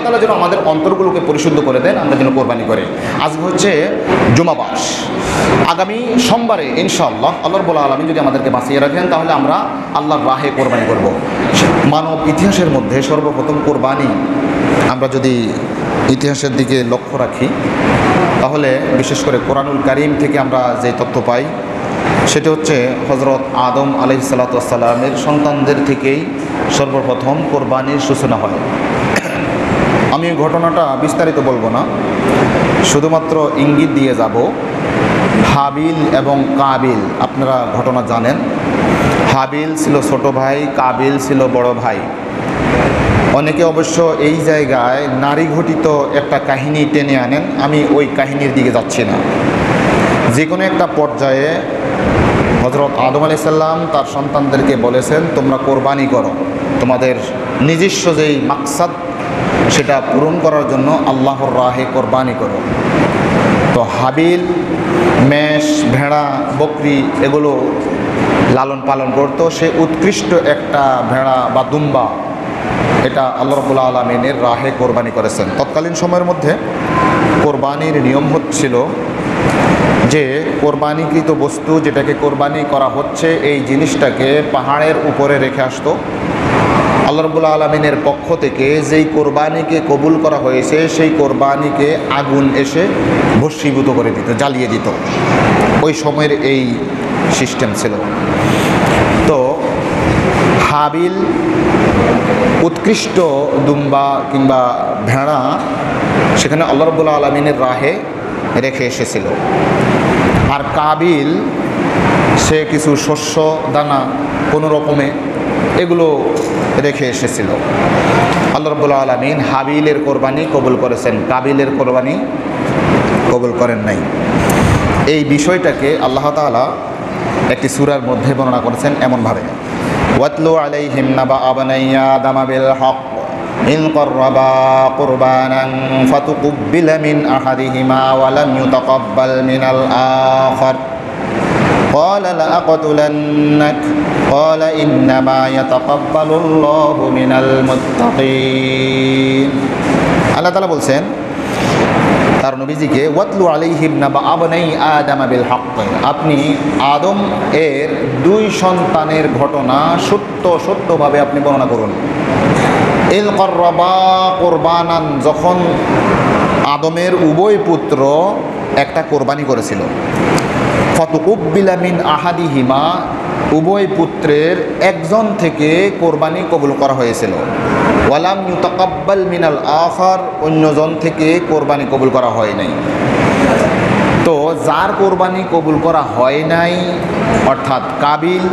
তাআলা যেন আমাদের অন্তরগুলোকে পরিশুদ্ধ করে দেন, আমরা যেন কোরবানি করে। আজকে হচ্ছে জুমাবাস, আগামী সোমবারে ইনশাআল্লাহ আল্লাহ রাব্বুল আলামিন যদি আমাদেরকে বাঁচিয়ে রাখেন তাহলে আমরা আল্লাহর রাহে কোরবানি করব। মানব ইতিহাসের মধ্যে সর্বপ্রথম কোরবানি আমরা যদি ইতিহাসের দিকে লক্ষ্য রাখি তাহলে বিশেষ করে কোরআনুল কারীম থেকে আমরা যে তথ্য পাই সেটা হচ্ছে হযরত আদম আলাইহিস সালাতু ওয়াস সালামের সন্তানদের থেকেই সর্বপ্রথম কোরবানির সূচনা হয়। আমি ঘটনাটা বিস্তারিত বলবো না, শুধুমাত্র ইঙ্গিত দিয়ে যাব। হাবিল এবং কাবিল, আপনারা ঘটনা জানেন। হাবিল ছিল ছোট ভাই, কাবিল ছিল বড় ভাই। অনেকে অবশ্য এই জায়গায় নারী ঘটিত একটা কাহিনী টেনে আনেন, আমি ওই কাহিনীর দিকে যাচ্ছি না। যে কোনো একটা পর্যায়ে হযরত আদম আলাইহিস সালাম তার সন্তানদেরকে বলেছেন, তোমরা কোরবানি করো, তোমাদের নিজস্ব যেই মাকসাদ সেটা পূরণ করার জন্য আল্লাহর রাহে কোরবানি করো। তো হাবিল মেষ, ভেড়া, বকরি এগুলো লালন পালন করতো। সে উৎকৃষ্ট একটা ভেড়া বা দুম্বা এটা আল্লাহ রাব্বুল আলামিনের রাহে কোরবানি করেছেন। তৎকালীন সময়ের মধ্যে কোরবানির নিয়ম হচ্ছিল যে কোরবানিকৃত বস্তু যেটাকে কোরবানি করা হচ্ছে এই জিনিসটাকে পাহাড়ের উপরে রেখে আসতো। আল্লাহ রাব্বুল আলামিনের পক্ষ থেকে যেই কোরবানিকে কবুল করা হয়েছে সেই কোরবানিকে আগুন এসে ভস্মীভূত করে দিত, জ্বালিয়ে দিত। ওই সময়ের এই সিস্টেম ছিল। তো হাবিল উৎকৃষ্ট দুম্বা কিংবা ভেড়া সেখানে আল্লাহ রাব্বুল আলামিনের রাহে রেখে এসেছিল। আর কাবিল সে কিছু শস্য দানা কোনো রকমে এগুলো রেখে এসেছিল। আল্লাহ রাব্বুল আলামিন হাবিলের কোরবানি কবুল করেছেন, কাবিলের কোরবানি কবুল করেন নাই। এই বিষয়টাকে আল্লাহ তাআলা একটি সূরার মধ্যে বর্ণনা করেছেন এমনভাবে, ওয়াতলু আলাইহিম নাবা আবনাই আদাম বিল হক ইন কররাবা কুরবানান ফাতুকুব্বিলা মিন আহাদিহিমা ওয়া লাম ইউতাকাব্বাল মিনাল আখার قال لأقتلنك قال إنما يتقبل الله من المتقين। আল্লাহ তাআলা বলছেন তার নবীজিকে, ওয়াতলু আলাইহিম নাবা আবনাই আদাম বিল হক, আপনি আদম এর দুই সন্তানের ঘটনা সত্যভাবে আপনি বর্ণনা করুন। ইল কররাবা কুরবানান, যখন আদমের উভয় পুত্র একটা কোরবানি করেছিল। ফাতুকুব্বিলা মিন আহাদিহিমা, উভয় পুত্রের একজন থেকে কোরবানি কবুল করা হয়েছিল। ওয়ালাম ইউতাকাব্বাল মিনাল আখার, অন্যজন থেকে কোরবানি কবুল করা হয় নাই। তো যার কোরবানি কবুল করা হয় নাই অর্থাৎ কাবিল,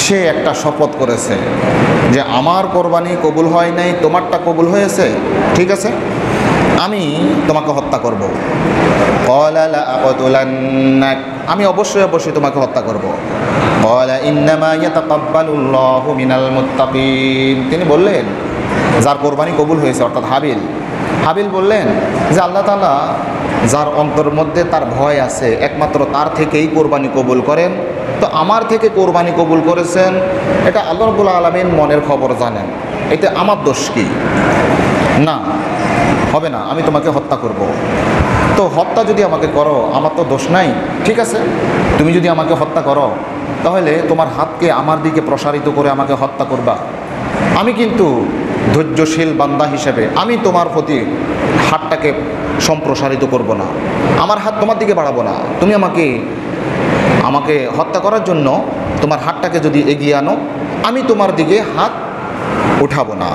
সে একটা শপথ করেছে যে আমার কোরবানি কবুল হয় নাই, তোমারটা কবুল হয়েছে, ঠিক আছে আমি তোমাকে হত্যা করব। ক্বালা লাআকতুলান্নাক, আমি অবশ্যই তোমাকে হত্যা করব। ক্বালা ইন্নামা ইয়াতাকাব্বালুল্লাহু মিনাল মুত্তাকিন, তিনি বললেন যার কোরবানি কবুল হয়েছে অর্থাৎ হাবিল বললেন যে আল্লাহ তাআলা যার অন্তরের মধ্যে তার ভয় আছে একমাত্র তার থেকেই কোরবানি কবুল করেন। তো আমার থেকে কোরবানি কবুল করেছেন, এটা আল্লাহ রাব্বুল আলামিন মনের খবর জানেন, এটা আমার দোষ কি? না, হবে না, আমি তোমাকে হত্যা করব। তো হত্যা যদি আমাকে করো, আমার তো দোষ নাই, ঠিক আছে তুমি যদি আমাকে হত্যা করো তাহলে তোমার হাতকে আমার দিকে প্রসারিত করে আমাকে হত্যা করবা। আমি কিন্তু ধৈর্যশীল বান্দা হিসেবে আমি তোমার প্রতি হাতটাকে সম্প্রসারিত করব না, আমার হাত তোমার দিকে বাড়াবো না। তুমি আমাকে হত্যা করার জন্য তোমার হাতটাকে যদি এগিয়ে আনো, আমি তোমার দিকে হাত উঠাবো না।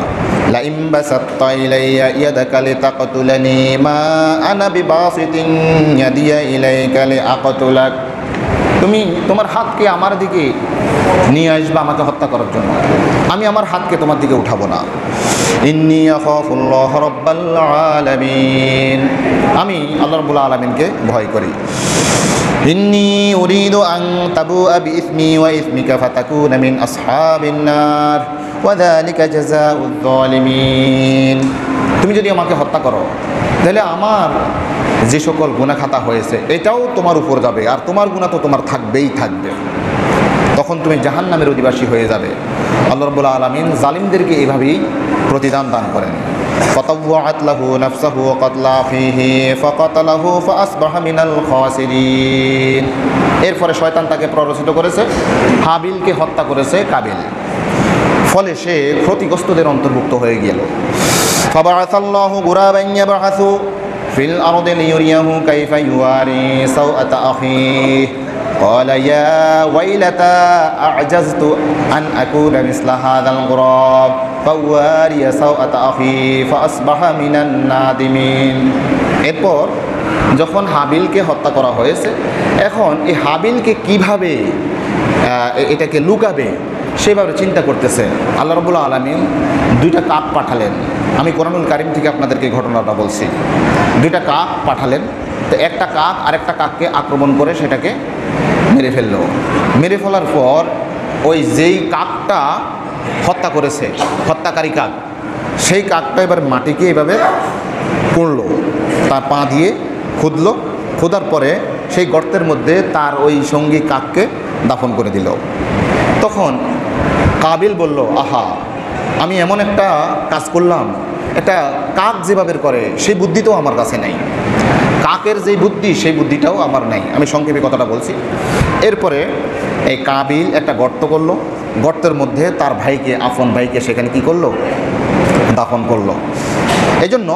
লাইম বাসাত্তা ইলাইয়া ইয়াদাকা লিতাকতুলানি মা আনা বিবাসিতিন ইয়াদিয়া ইলাইকা লিআকতুলাক, তুমি তোমার হাতকে আমার দিকে নিয়ে আসবে আমাকে হত্যা করার জন্য, আমি আমার হাতকে তোমার দিকে উঠাবো না। ইন্নী আখাফুল্লাহ রাব্বাল আলামিন, আমি আল্লাহ রাব্বুল আলামিনকে ভয় করি। ইন্নী উরিদু আন তাবুআ বিইসমি ওয়া ইসমিকা ফাতাকুনা মিন আসহাবিন নার ওয়া যালিকা জাযাউয যালিমিন, তুমি যদি আমাকে হত্যা করো তাহলে আমার যে সকল গুনাহ খাতা হয়েছে এটাও তোমার উপর যাবে, আর তোমার গুনাহ তো তোমার থাকবেই থাকবে, তখন তুমি জাহান্নামের অধিবাসী হয়ে যাবে। আল্লাহ রাব্বুল আলামিন জালিমদেরকে এইভাবেই প্রতিদান দান করেন। فطوعت له نفسه قتل أخيه فقتله فأصبح من الخاسرين। এরপরে শয়তান তাকে প্ররোচিত করেছে, হাবিলকে হত্যা করেছে কাবিল, ফলে সে ক্ষতিগ্রস্তদের অন্তর্ভুক্ত হয়ে গেল। فبعث الله غرابا يبحث في الأرض ليريه كيف يواري سوءة أخيه قال يا ويلتى أعجزت أن أكون مثل هذا الغراب فواري سوءة أخي فأصبح من النادمين। এরপর যখন হাবিলকে হত্যা করা হয়েছে, এখন এই হাবিলকে কিভাবে এটাকে লুকাবে সেভাবে চিন্তা করতেছে। আল্লাহ রাব্বুল আলামিন দুইটা কাক পাঠালেন। আমি কোরআনুল কারীম থেকে আপনাদেরকে ঘটনাটা বলছি। দুইটা কাক পাঠালেন, তো একটা কাক আরেকটা কাককে আক্রমণ করে সেটাকে মেরে ফেললো। মেরে ফেলার পর ওই যেই কাকটা হত্যা করেছে, হত্যাকারী কাক, সেই কাকটা এবার মাটিকে এভাবে কুঁড়লো, তার পা দিয়ে খুঁদলো, খোদার পরে সেই গর্তের মধ্যে তার ওই সঙ্গী কাককে দাফন করে দিল। তখন কাবিল বলল, আহা, আমি এমন একটা কাজ করলাম, একটা কাক যেভাবে করে সেই বুদ্ধি তো আমার কাছে নাই, কাকের যেই বুদ্ধি সেই বুদ্ধিটাও আমার নাই। আমি সংক্ষেপে কথাটা বলছি। এরপরে এই কাবিল একটা গর্ত করলো, গর্তের মধ্যে তার ভাইকে, আপন ভাইকে সেখানে কি করলো, দাফন করলো। এই জন্য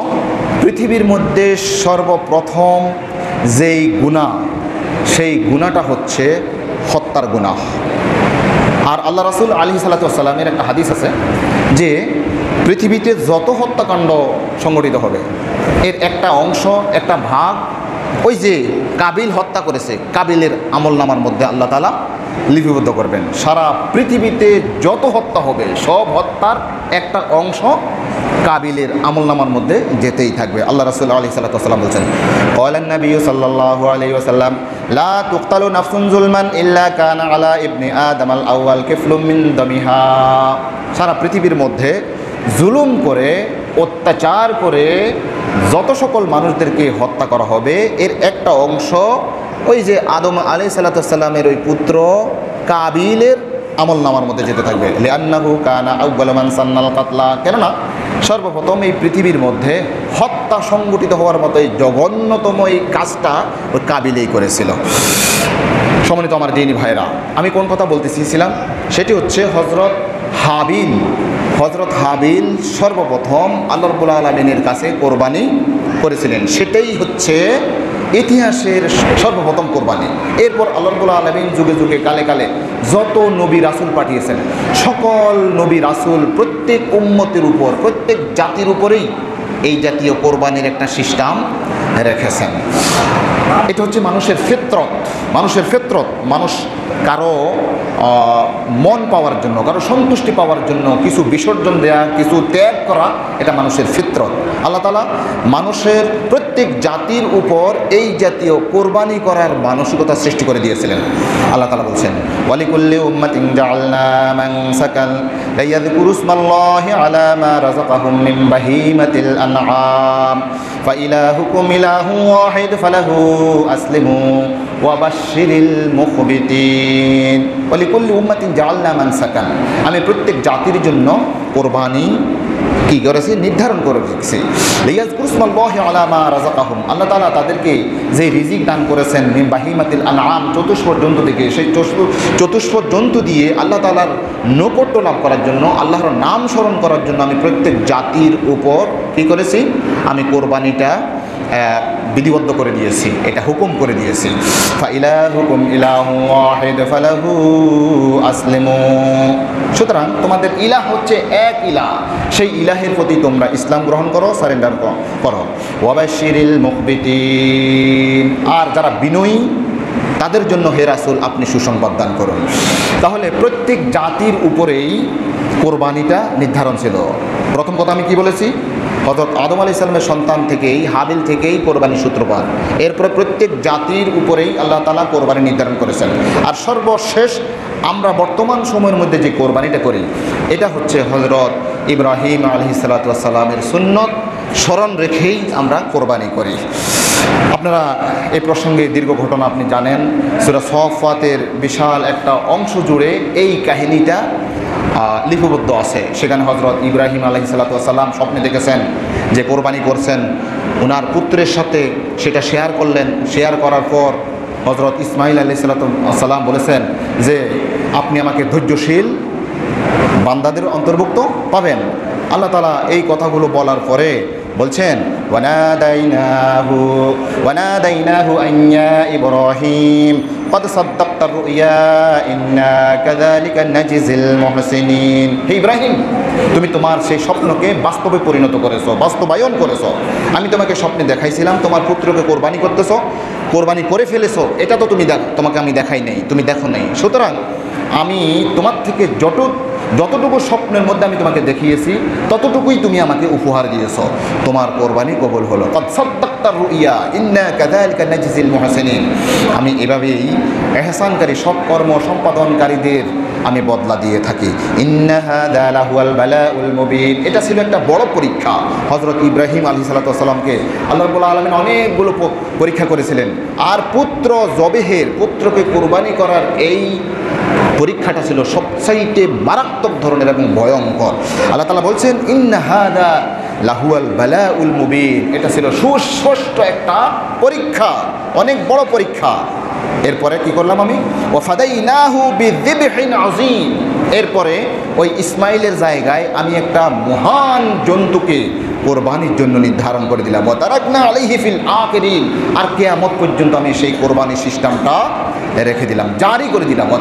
পৃথিবীর মধ্যে সর্বপ্রথম যেই গুনাহ, সেই গুনাহটা হচ্ছে হত্যার গুনাহ। আর আল্লাহ রাসূল আলাইহিস সালাতু ওয়াস সালামের একটা হাদিস আছে যে পৃথিবীতে যত হত্যাকাণ্ড সংঘটিত হবে এর একটা অংশ, একটা ভাগ ওই যে কাবিল হত্যা করেছে, কাবিলের আমলনামার মধ্যে আল্লাহ তাআলা লিপিবদ্ধ করবেন। সারা পৃথিবীতে যত হত্যা হবে সব হত্যার একটা অংশ কাবিলের আমলনামার মধ্যে যেতেই থাকবে। আল্লাহ রাসূল আলাইহিস সালাতু ওয়াস সালাম বলেছেন, ক্বালান নবী সাল্লাল্লাহু আলাইহি ওয়াসাল্লাম লা তুকতালু নাফসুন যুলমান ইল্লা কানা আলা ইবনি আদম আল আউয়াল কিফলুম মিন দামিহা। সারা পৃথিবীর মধ্যে জুলুম করে, অত্যাচার করে যত সকল মানুষদেরকে হত্যা করা হবে এর একটা অংশ ওই যে আদম আলাইহিস সালাতু ওয়াস সালামের ওই পুত্র কাবিলের আমলনামার মধ্যে যেতে থাকবে। লিআন্নাহু কানা আউয়ালু মান সান্নাল কাতলা, কেননা সর্বপ্রথম এই পৃথিবীর মধ্যে হত্যা সংগঠিত হওয়ার মতো এই জঘন্যতম এই কাজটা ওই কাবিলেই করেছিল। সম্মানিত আমার দিনী ভাইরা, আমি কোন কথা বলতে চেয়েছিলাম সেটি হচ্ছে হযরত হাবিল সর্বপ্রথম আল্লাহ রাব্বুল আলামিনের কাছে কোরবানি করেছিলেন। সেটাই হচ্ছে ইতিহাসের সর্বপ্রথম কোরবানি। এরপর আল্লাহ রাব্বুল আলামিন যুগে যুগে কালে কালে যত নবী রাসূল পাঠিয়েছেন, সকল নবী রাসূল প্রত্যেক উম্মতের উপর, প্রত্যেক জাতির উপরেই এই জাতীয় কোরবানির একটা সিস্টেম রেখেছেন। এটা হচ্ছে মানুষের ফিতরত। মানুষ কারো মন পাওয়ার জন্য, কারো সন্তুষ্টি পাওয়ার জন্য কিছু বিসর্জন দেয়া, কিছু ত্যাগ করা, এটা মানুষের ফিতরত। আল্লাহ তাআলা মানুষের প্রত্যেক জাতির উপর এই জাতীয় কোরবানি করার মানসিকতা সৃষ্টি করে দিয়েছিলেন। আল্লাহ তাআলা বলছেন, ওয়ালিকুল্লি উম্মাতিন জাআলনা মানসাকান লিয়াযকুরু ইসমাল্লাহি আলা মা রাযাকাহুম মিন বাহিমাতিল আনআম ফাইলাহুকুম ইলাহুন ওয়াহিদ ফালাহু আসলিমু ওয়াবাশশিরিল মুখবিতিন। ওয়ালিকুল্লি উম্মাতিন জাআলনা মানসাকান, আমি প্রত্যেক জাতির জন্য কোরবানি কি করেছি, নির্ধারণ করে রেখেছি। লিয়াযকুরু ইসমাল্লাহি আলা মা রাযাকাহুম, আল্লাহ তাআলা তাদেরকে যে রিজিক দান করেছেন মিন বাহিমাতিল আনআম, চতুষ্পদ জন্তু থেকে, সেই চতুষ্পদ জন্তু দিয়ে আল্লাহ তাআলার নৈকট্য লাভ করার জন্য, আল্লাহর নাম স্মরণ করার জন্য আমি প্রত্যেক জাতির উপর কি করেছি, আমি কোরবানিটা বিধিবদ্ধ করে দিয়েছি, এটা হুকুম করে দিয়েছি। ফাইলাহুকুম ইলাহুন ওয়াহিদ ফালাহু আসলিমু, সুতরাং তোমাদের ইলাহ হচ্ছে এক ইলাহ, সেই ইলাহের প্রতি তোমরা ইসলাম গ্রহণ করো, সারেন্ডার করো। ওয়াবাশশিরিল মুখবিতিন, আর যারা বিনয়ী তাদের জন্য হে রাসূল আপনি সুসংবাদ দান করুন। তাহলে প্রত্যেক জাতির উপরেই কোরবানিটা নির্ধারণ ছিল। প্রথম কথা আমি কি বলেছি, হযরত আদম আলাইহিস সালামের সন্তান থেকেই, হাবিল থেকেই কোরবানির সূত্রপাত। এরপরে প্রত্যেক জাতির উপরেই আল্লাহ তাআলা কোরবানি নির্ধারণ করেছেন। আর সর্বশেষ আমরা বর্তমান সময়ের মধ্যে যে কোরবানিটা করি এটা হচ্ছে হযরত ইব্রাহিম আলাইহিস সালাতু ওয়াস সালামের সুন্নত স্মরণ রেখেই আমরা কোরবানি করি। আপনারা এই প্রসঙ্গে দীর্ঘ ঘটনা আপনি জানেন, সূরা সফফাতের বিশাল একটা অংশ জুড়ে এই কাহিনীটা লিপিবদ্ধ আছে। সেখানে হযরত ইব্রাহিম আলাইহিস সালাতু ওয়াস সালাম স্বপ্নে দেখেছেন যে কোরবানি করছেন ওনার পুত্রের সাথে সেটা শেয়ার করলেন। শেয়ার করার পর হজরত ইসমাইল আলাইহিস সালাম বলেছেন যে আপনি আমাকে ধৈর্যশীল বান্দাদের অন্তর্ভুক্ত পাবেন। আল্লাহ তাআলা এই কথাগুলো বলার পরে বলছেন ওয়ানাদাইনাহু আইয়া ইব্রাহিম قد صدقت الرؤيا إنا كذلك نجزي المحسنين। হে ইব্রাহিম, তুমি তোমার সেই স্বপ্নকে বাস্তবে পরিণত করেছো, বাস্তবায়ন করেছো। আমি তোমাকে স্বপ্নে দেখাইছিলাম তোমার পুত্রকে কোরবানি করতেছো, কোরবানি করে ফেলেছো, এটা তো তোমাকে আমি দেখাই নাই, তুমি দেখো নাই। সুতরাং আমি তোমার থেকে যতটুকু স্বপ্নের মধ্যে আমি তোমাকে দেখিয়েছি ততটুকুই তুমি আমাকে উপহার দিয়েছো, তোমার কোরবানি কবুল হলো। কদ সাদ্দাক্তা রুইয়া ইন্না কাযালিকা নাজজিল মুহসিনিন। আমি এভাবেই ইহসানকারী সৎকর্ম সম্পাদনকারীদের আমি বদলা দিয়ে থাকি। ইন্না হাযা লাহুয়াল বালাউল মুবিন। এটা ছিল একটা বড় পরীক্ষা। হযরত ইব্রাহিম আলাইহিস সালাতু ওয়াস সালামকে আল্লাহ রাব্বুল আলামিন অনেকগুলো পরীক্ষা করেছিলেন, আর পুত্রকে কোরবানি করার এই পরীক্ষাটা ছিল সবচাইতে মারাত্মক ধরনের এবং ভয়ঙ্কর। আল্লাহ তাআলা বলছেন ইন্না হাযা লাহুয়াল বালাউল মুবিন। এটা ছিল সুস্পষ্ট একটা পরীক্ষা, অনেক বড় পরীক্ষা। এরপরে কি করলাম আমি? ওয়াফাদাইনাহু বিযিবহিন আযীম। এরপরে ওই ইসমাইলের জায়গায় আমি একটা মহান জন্তুকে কোরবানির জন্য নির্ধারণ করে দিলাম। ওয়া তারাকনা আলাইহি ফিল আখিরিন। আর কিয়ামত পর্যন্ত আমি সেই কোরবানির সিস্টেমটা রেখে দিলাম, জারি করে দিলাম। ওয়া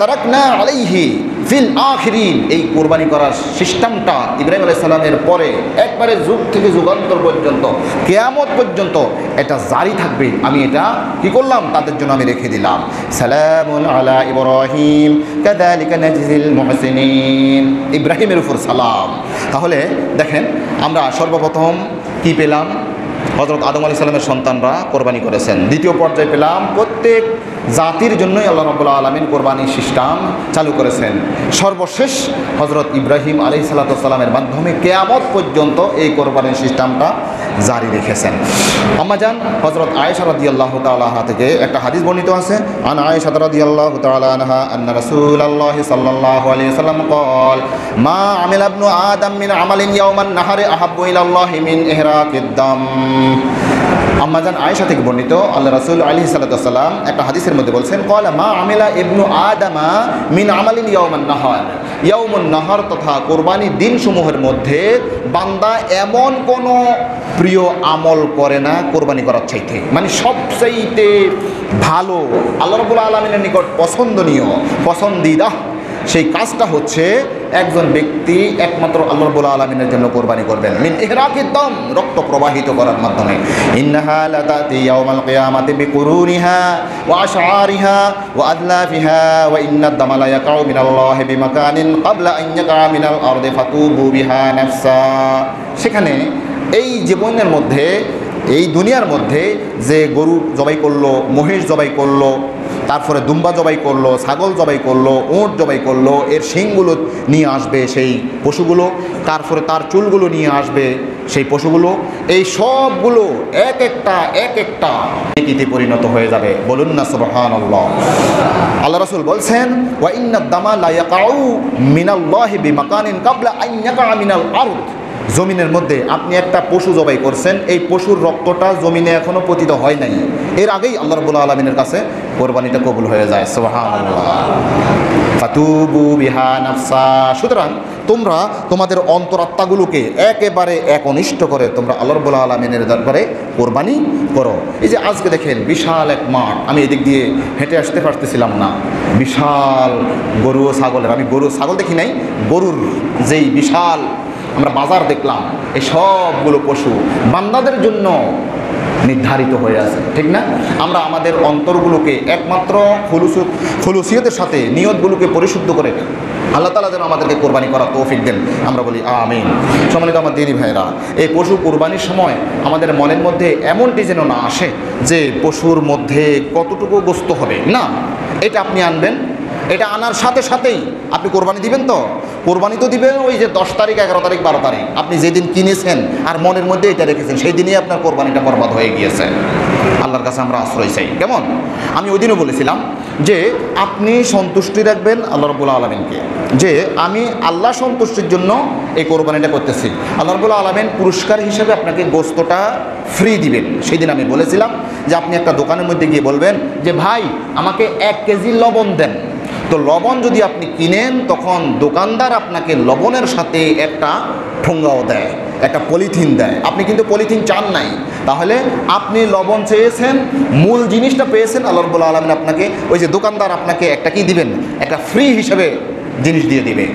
তারাকনা আলাইহি ফিল আখিরিন। এই কোরবানি করার সিস্টেমটা ইব্রাহিম আলাইহিস সালামের পরে একবারে যুগ থেকে যুগান্তর পর্যন্ত, কিয়ামত পর্যন্ত এটা জারি থাকবে। আমি এটা কি করলাম? তাদের জন্য আমি রেখে দিলাম। সালামুন আলা ইব্রাহিম কাযালিকা নাজজিল মুহসিনিন। ইব্রাহিমের উপর সালাম। তাহলে দেখেন আমরা সর্বপ্রথম কি পেলাম? হযরত আদম আলাইহিস সালামের সন্তানরা কোরবানি করেছেন। দ্বিতীয় পর্যায়ে পেলাম প্রত্যেক জাতির জন্যই আল্লাহ রাব্বুল আলামিন কোরবানির সিস্টেম চালু করেছেন। সর্বশেষ হযরত ইব্রাহিম আলাইহিস সালামের মাধ্যমে কিয়ামত পর্যন্ত এই কোরবানির সিস্টেমটা জারি রেখেছেন। আম্মাজান হযরত আয়েশা রাদিয়াল্লাহু তাআলা আনহা থেকে একটা হাদিস বর্ণিত আছে। আন আয়েশা রাদিয়াল্লাহু তাআলা আনহা আন্না রাসূলুল্লাহ সাল্লাল্লাহু আলাইহি ওয়াসাল্লাম قال ما عمل ابن آدم من عمل يوم النهر أحب إلى الله من إحراق الدم। আম্মাজান আয়েশা থেকে বর্ণিত আল্লাহ রাসূল আলাইহিস সালাতু ওয়াসাল্লাম একটা হাদিসের মধ্যে বলছেন ক্বালা মা আমিলা ইবনু আদামা মিন আমালিন ইয়াউমান নাহার। ইয়াউমুন নাহার তথা কোরবানির দিনসমূহের মধ্যে বান্দা এমন কোনো প্রিয় আমল করে না কোরবানি করার চাইতে, মানে সবচাইতে ভালো আল্লাহ রাব্বুল আলামিনের নিকট পছন্দনীয়, পছন্দিদা সেই কাজটা হচ্ছে একজন ব্যক্তি একমাত্র আল্লাহ রাব্বুল আলামিনের জন্য কোরবানি করবেন। মিন ইহরাকিদ দাম, রক্ত প্রবাহিত করার মাধ্যমে। ইন্নাহা লাতাতি ইয়াউমাল কিয়ামাতি বিকুরুনিহা ওয়া আশআরিহা ওয়া আদলাফিহা ওয়া ইন্নাদ দামা লা ইয়াকাউ মিনাল্লাহি বিমাকানিন ক্বাবলা আন ইয়াকা মিনাল আরদি ফাতুবু বিহা নাফসা। সেখানে এই জীবনের মধ্যে, এই দুনিয়ার মধ্যে যে গরু জবাই করলো, মহিষ জবাই করলো, তারপরে দুম্বা জবাই করলো, ছাগল জবাই করলো, উট জবাই করলো, এর শিংগুলো নিয়ে আসবে সেই পশুগুলো, তারপরে তার চুলগুলো নিয়ে আসবে সেই পশুগুলো, এই সবগুলো এক একটা নেকিতে পরিণত হয়ে যাবে। বলুন না সুবহানাল্লাহ। আল্লাহ রাসূল বলছেন ওয়া ইন্নাদ দামা লা ইয়াকাউ মিনাল্লাহি বিমাকানিন ক্বাবলা আন ইয়াকা মিনাল আরদ। জমিনের মধ্যে আপনি একটা পশু জবাই করছেন, এই পশুর রক্তটা জমিনে এখনো পতিত হয় নাই, এর আগেই আল্লাহ রাব্বুল আলামিনের কাছে কোরবানিটা কবুল হয়ে যায়। সুবহানাল্লাহ। ফাতুবু বিহা নাফসা। সুতরাং তোমরা তোমাদের অন্তরাত্মাগুলোকে একেবারে একনিষ্ঠ করে তোমরা আল্লাহ রাব্বুল আলামিনের দরবারে কোরবানি করো। এই যে আজকে দেখেন বিশাল এক মাঠ, আমি এদিক দিয়ে হেঁটে আসতে পারতেছিলাম না, বিশাল গরু ও ছাগলের, আমি গরু ছাগল দেখি নাই, গরুর যেই বিশাল আমরা বাজার দেখলাম, এই সবগুলো পশু বান্দাদের জন্য নির্ধারিত হয়ে আছে, ঠিক না? আমরা আমাদের অন্তরগুলোকে একমাত্র খুলুসিয়তের সাথে নিয়তগুলোকে পরিশুদ্ধ করে আল্লাহ তাআলা যেন আমাদেরকে কোরবানি করার তৌফিক দেন, আমরা বলি আমিন। সম্মানিত আমার দিনী ভাইরা, এই পশু কোরবানির সময় আমাদের মনের মধ্যে এমনটি যেন না আসে যে পশুর মধ্যে কতটুকু গোশত হবে, না, এটা আপনি আনবেন, এটা আনার সাথে সাথেই আপনি কোরবানি দিবেন। তো কোরবানি তো দিবেন ওই যে 10 তারিখ, 11 তারিখ, 12 তারিখ, আপনি যেদিন কিনেছেন আর মনের মধ্যে এটা রেখেছেন সেই দিনই আপনার কোরবানিটা বরবাদ হয়ে গিয়েছে। আল্লাহর কাছে আমরা আশ্রয় চাই। কেমন? আমি ওই দিনও বলেছিলাম যে আপনি সন্তুষ্টি রাখবেন আল্লাহ রাব্বুল আলামিনকে, যে আমি আল্লাহ সন্তুষ্টির জন্য এই কোরবানিটা করতেছি। আল্লাহ রাব্বুল আলামিন পুরস্কার হিসেবে আপনাকে গোস্তটা ফ্রি দিবেন। সেই দিন আমি বলেছিলাম যে আপনি একটা দোকানের মধ্যে গিয়ে বলবেন যে ভাই আমাকে 1 কেজি লবণ দেন। তো লবণ যদি আপনি কিনেন তখন দোকানদার আপনাকে লবণের সাথে একটা ঠোঙ্গাও দেয়, একটা পলিথিন দেয়। আপনি কিন্তু পলিথিন চান নাই, তাহলে আপনি লবণ চেয়েছেন, মূল জিনিসটা পেয়েছেন। আল্লাহ রাব্বুল আলামিন আপনাকে ওই যে দোকানদার আপনাকে একটা কি দিবেন, একটা ফ্রি হিসেবে জিনিস দিয়ে দিবে।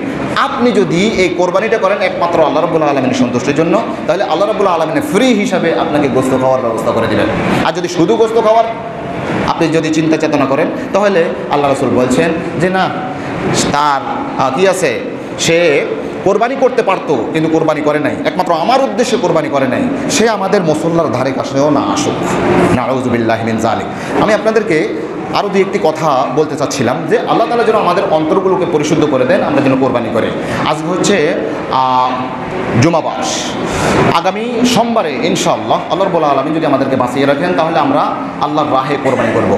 আপনি যদি এই কোরবানিটা করেন একমাত্র আল্লাহ রাব্বুল আলামিনের সন্তুষ্টির জন্য, তাহলে আল্লাহ রাব্বুল আলামিনের ফ্রি হিসাবে আপনাকে গোস্ত খাওয়ার ব্যবস্থা করে দিবেন। আর যদি শুধু গোস্ত খাওয়ার আপনি যদি চিন্তা চেতনা করেন, তাহলে আল্লাহ রাসূল বলছেন যে না, তার কি আছে, সে কোরবানি করতে পারতো কিন্তু কোরবানি করে নাই, একমাত্র আমার উদ্দেশ্যে কোরবানি করে নাই, সে আমাদের মুসল্লার ধারে কাছেও না আসুক। নাউযুবিল্লাহি মিন যালিক। আমি আপনাদেরকে আরও দুই একটি কথা বলতে চাচ্ছিলাম যে আল্লাহ তাআলা যেন আমাদের অন্তরগুলোকে পরিশুদ্ধ করে দেন, আমরা যেন কোরবানি করে। আজকে হচ্ছে জুমাবাস, আগামী সোমবারে ইনশাআল্লাহ আল্লাহ রাব্বুল আলামিন যদি আমাদেরকে বাঁচিয়ে রাখেন তাহলে আমরা আল্লাহর রাহে কোরবানি করব।